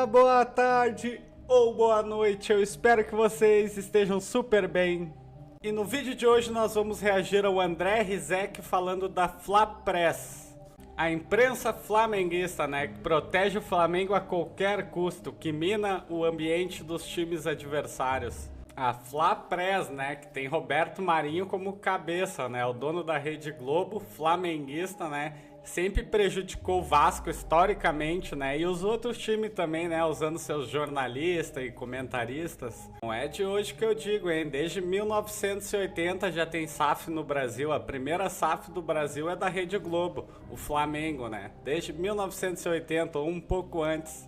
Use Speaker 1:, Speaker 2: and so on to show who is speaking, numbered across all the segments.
Speaker 1: dia, boa tarde ou boa noite. Eu espero que vocês estejam super bem. E no vídeo de hoje nós vamos reagir ao André Rizek falando da Fla Press. A imprensa flamenguista, né, que protege o Flamengo a qualquer custo, que mina o ambiente dos times adversários. A Fla Press, né, que tem Roberto Marinho como cabeça, né, o dono da Rede Globo, flamenguista, né, sempre prejudicou o Vasco historicamente, né, e os outros times também, né, usando seus jornalistas e comentaristas. Não é de hoje que eu digo, hein, desde 1980 já tem SAF no Brasil, a primeira SAF do Brasil é da Rede Globo, o Flamengo, né, desde 1980 ou um pouco antes.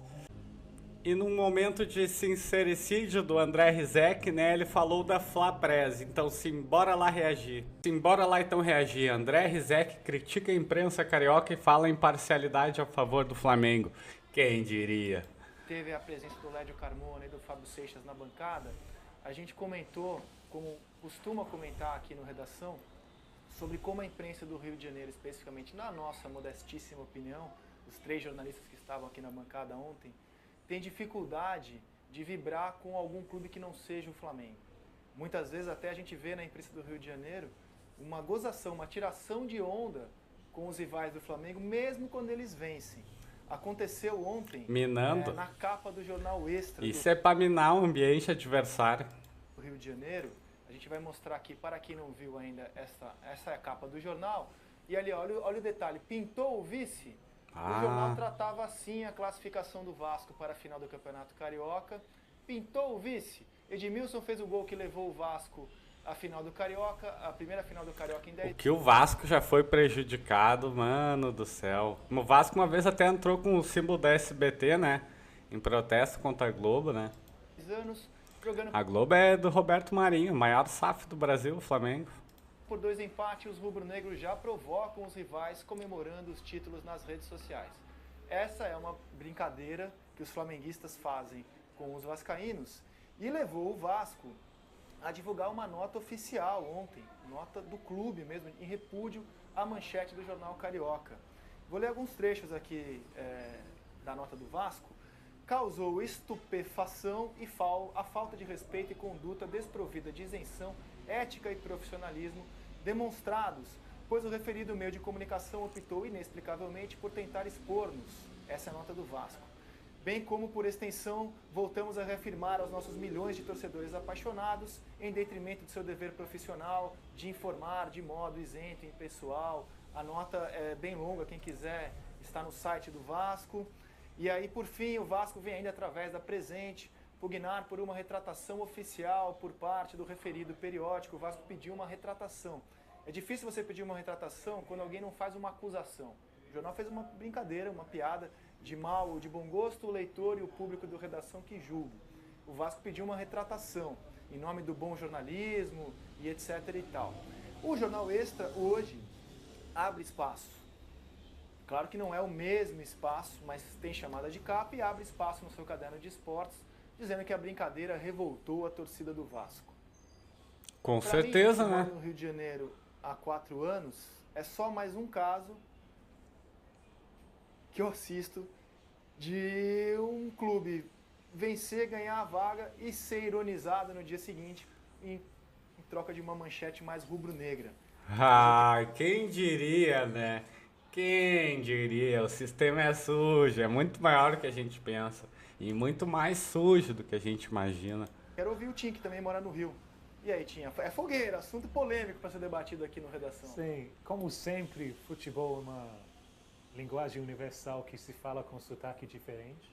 Speaker 1: E num momento de sincericídio do André Rizek, né, ele falou da Fla Press. Então, simbora lá reagir. Simbora lá então reagir. André Rizek critica a imprensa carioca e fala em parcialidade a favor do Flamengo. Quem diria?
Speaker 2: Teve a presença do Lédio Carmona e do Fábio Seixas na bancada. A gente comentou, como costuma comentar aqui no Redação, sobre como a imprensa do Rio de Janeiro, especificamente na nossa modestíssima opinião, os três jornalistas que estavam aqui na bancada ontem, tem dificuldade de vibrar com algum clube que não seja o Flamengo. Muitas vezes até a gente vê na imprensa do Rio de Janeiro uma gozação, uma tiração de onda com os rivais do Flamengo, mesmo quando eles vencem. Aconteceu ontem,
Speaker 1: minando.
Speaker 2: Na capa do jornal Extra.
Speaker 1: Isso é para minar o ambiente adversário.
Speaker 2: Do Rio de Janeiro, a gente vai mostrar aqui, para quem não viu ainda, essa é a capa do jornal. E ali, olha o detalhe, pintou o vice. O jornal tratava assim a classificação do Vasco para a final do Campeonato Carioca. Pintou o vice. Edmilson fez o gol que levou o Vasco à final do Carioca, a primeira final do Carioca em 10
Speaker 1: O que o Vasco já foi prejudicado, mano do céu. O Vasco uma vez até entrou com o símbolo da SBT, né? Em protesto contra a Globo, né?
Speaker 2: anos jogando.
Speaker 1: A Globo é do Roberto Marinho, maior SAF do Brasil, o Flamengo.
Speaker 2: Por 2 empates, os rubro-negros já provocam os rivais comemorando os títulos nas redes sociais. Essa é uma brincadeira que os flamenguistas fazem com os vascaínos e levou o Vasco a divulgar uma nota oficial ontem, nota do clube mesmo, em repúdio à manchete do jornal Carioca. Vou ler alguns trechos aqui da nota do Vasco. Causou estupefação e a falta de respeito e conduta desprovida de isenção, ética e profissionalismo demonstrados, pois o referido meio de comunicação optou inexplicavelmente por tentar expor-nos, essa é a nota do Vasco. Bem como, por extensão, voltamos a reafirmar aos nossos milhões de torcedores apaixonados, em detrimento do seu dever profissional, de informar de modo isento e impessoal. A nota é bem longa, quem quiser está no site do Vasco. E aí, por fim, o Vasco vem ainda através da presente pugnar por uma retratação oficial por parte do referido periódico. O Vasco pediu uma retratação. É difícil você pedir uma retratação quando alguém não faz uma acusação. O jornal fez uma brincadeira, uma piada de mau ou de bom gosto, o leitor e o público do Redação que julga. O Vasco pediu uma retratação em nome do bom jornalismo e etc e tal. O Jornal Extra hoje abre espaço. Claro que não é o mesmo espaço, mas tem chamada de capa e abre espaço no seu caderno de esportes, dizendo que a brincadeira revoltou a torcida do Vasco.
Speaker 1: Com
Speaker 2: pra
Speaker 1: certeza,
Speaker 2: mim, que
Speaker 1: né?
Speaker 2: moro no Rio de Janeiro há 4 anos, é só mais um caso que eu assisto de um clube vencer, ganhar a vaga e ser ironizado no dia seguinte em troca de uma manchete mais rubro-negra.
Speaker 1: Quem diria, né? Quem diria? O sistema é sujo, é muito maior do que a gente pensa. E muito mais sujo do que a gente imagina.
Speaker 2: Quero ouvir o Tim, que também mora no Rio. E aí, Tim? É fogueira, assunto polêmico para ser debatido aqui no Redação.
Speaker 3: Sim, como sempre, futebol é uma linguagem universal que se fala com sotaque diferente.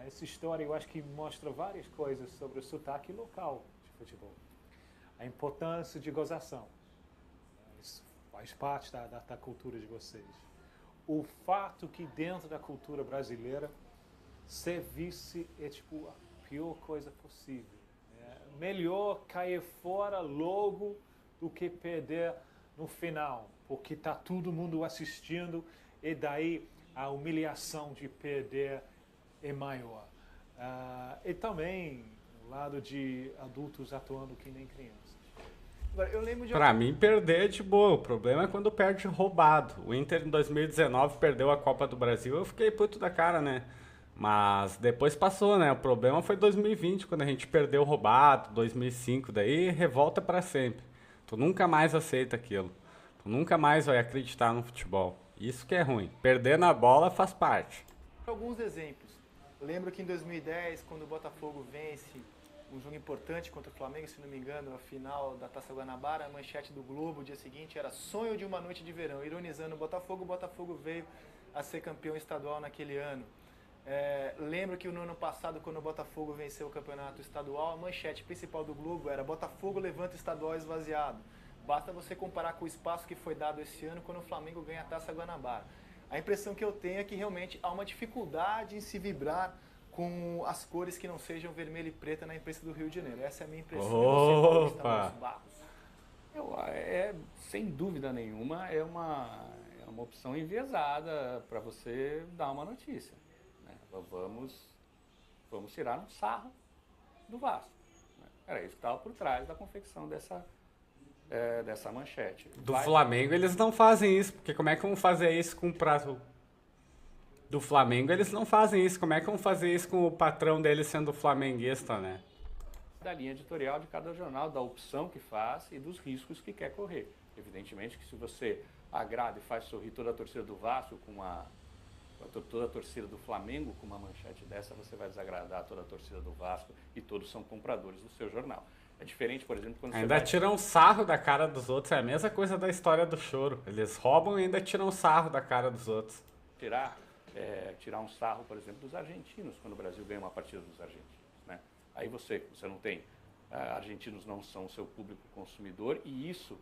Speaker 3: Essa história eu acho que mostra várias coisas sobre o sotaque local de futebol. A importância de gozação. Isso faz parte da cultura de vocês. O fato que dentro da cultura brasileira ser vice é tipo a pior coisa possível. Melhor cair fora logo do que perder no final, porque tá todo mundo assistindo e daí a humilhação de perder é maior. E também o lado de adultos atuando que nem crianças.
Speaker 2: Eu lembro de
Speaker 1: Pra mim, perder é de boa. O problema é quando perde roubado. O Inter em 2019 perdeu a Copa do Brasil. Eu fiquei puto da cara, né? Mas depois passou, né? O problema foi 2020, quando a gente perdeu o roubado, 2005, daí revolta pra sempre. Tu nunca mais aceita aquilo. Tu nunca mais vai acreditar no futebol. Isso que é ruim. Perder na bola faz parte.
Speaker 2: Alguns exemplos. Lembro que em 2010, quando o Botafogo vence um jogo importante contra o Flamengo, se não me engano, a final da Taça Guanabara, a manchete do Globo, o dia seguinte, era sonho de uma noite de verão. Ironizando o Botafogo veio a ser campeão estadual naquele ano. Lembro que no ano passado, quando o Botafogo venceu o campeonato estadual, a manchete principal do Globo era Botafogo levanta o estadual esvaziado. Basta você comparar com o espaço que foi dado esse ano quando o Flamengo ganha a Taça Guanabara. A impressão que eu tenho é que realmente há uma dificuldade em se vibrar com as cores que não sejam vermelho e preta na imprensa do Rio de Janeiro. Essa é a minha impressão.
Speaker 1: Opa!
Speaker 4: Sem dúvida nenhuma, é uma opção enviesada para você dar uma notícia. Né? Vamos tirar um sarro do Vasco. Né? Era isso que estava por trás da confecção dessa manchete.
Speaker 1: Do Flamengo eles não fazem isso, porque como é que vão fazer isso com o prazo? Do Flamengo eles não fazem isso, como é que vão fazer isso com o patrão deles sendo flamenguista, né?
Speaker 4: Da linha editorial de cada jornal, da opção que faz e dos riscos que quer correr. Evidentemente que se você agrada e faz sorrir toda a torcida do Vasco toda a torcida do Flamengo com uma manchete dessa, você vai desagradar toda a torcida do Vasco e todos são compradores do seu jornal. É diferente, por exemplo, quando
Speaker 1: ainda tiram sarro da cara dos outros, é a mesma coisa da história do choro. Eles roubam e ainda tiram sarro da cara dos outros.
Speaker 4: Tirar um sarro, por exemplo, dos argentinos, quando o Brasil ganha uma partida dos argentinos. Né? Aí você não tem... argentinos não são o seu público consumidor e isso,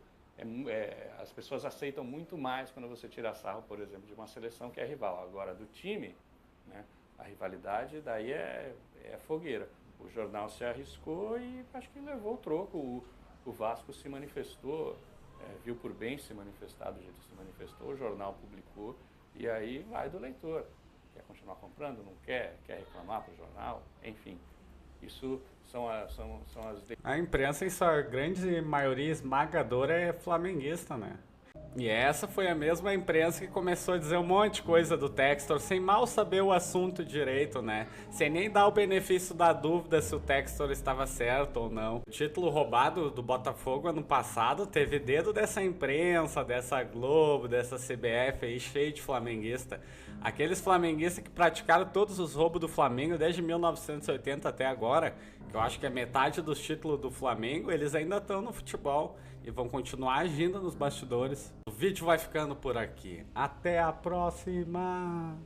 Speaker 4: as pessoas aceitam muito mais quando você tira sarro, por exemplo, de uma seleção que é rival. Agora, do time, né, a rivalidade daí é fogueira. O jornal se arriscou e acho que levou o troco. O Vasco se manifestou, viu por bem se manifestar do jeito que se manifestou, o jornal publicou e aí vai do leitor. Quer continuar comprando? Não quer? Quer reclamar para o jornal? Enfim, isso são as...
Speaker 1: A imprensa, em sua grande maioria esmagadora, é flamenguista, né? E essa foi a mesma imprensa que começou a dizer um monte de coisa do Textor, sem mal saber o assunto direito, né? Sem nem dar o benefício da dúvida se o Textor estava certo ou não. O título roubado do Botafogo ano passado teve dedo dessa imprensa, dessa Globo, dessa CBF aí, cheio de flamenguista. Aqueles flamenguistas que praticaram todos os roubos do Flamengo desde 1980 até agora, que eu acho que é metade dos títulos do Flamengo, eles ainda estão no futebol e vão continuar agindo nos bastidores. O vídeo vai ficando por aqui. Até a próxima!